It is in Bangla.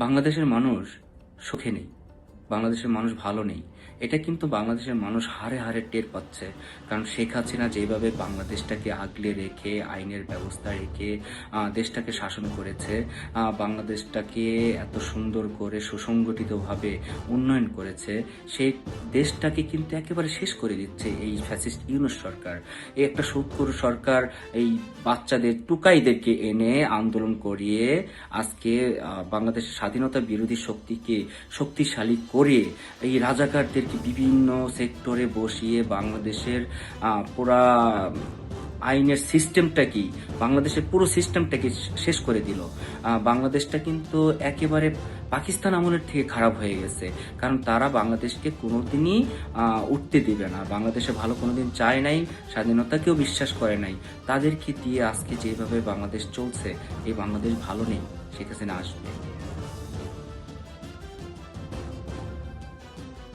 বাংলাদেশের মানুষ সুখে নেই, বাংলাদেশের মানুষ ভালো নেই। এটা কিন্তু বাংলাদেশের মানুষ হাড়ে হাড়ে টের পাচ্ছে। কারণ শেখ হাসিনা যেভাবে বাংলাদেশটাকে আগলে রেখে আইনের ব্যবস্থা রেখে দেশটাকে শাসন করেছে, বাংলাদেশটাকে এত সুন্দর করে সুসংগঠিতভাবে উন্নয়ন করেছে, সেই দেশটাকে কিন্তু একেবারে শেষ করে দিচ্ছে এই ফ্যাসিস্ট ইউনূস সরকার। এই একটা সুদখোর সরকার এই বাচ্চাদের টুকাইদেরকে এনে আন্দোলন করিয়ে আজকে বাংলাদেশের স্বাধীনতা বিরোধী শক্তিকে শক্তিশালী করে এই রাজাকারদেরকে বিভিন্ন সেক্টরে বসিয়ে বাংলাদেশের পুরা আইনের সিস্টেমটা কি, বাংলাদেশের পুরো সিস্টেমটাকে শেষ করে দিল। বাংলাদেশটা কিন্তু একেবারে পাকিস্তান আমলের থেকে খারাপ হয়ে গেছে। কারণ তারা বাংলাদেশকে কোনোদিনই উঠতে দিবে না, বাংলাদেশে ভালো কোনোদিন চায় নাই, স্বাধীনতাকেও বিশ্বাস করে নাই। তাদেরকে দিয়ে আজকে যেভাবে বাংলাদেশ চলছে, এই বাংলাদেশ ভালো নেই। শেখ হাসিনা আসবে।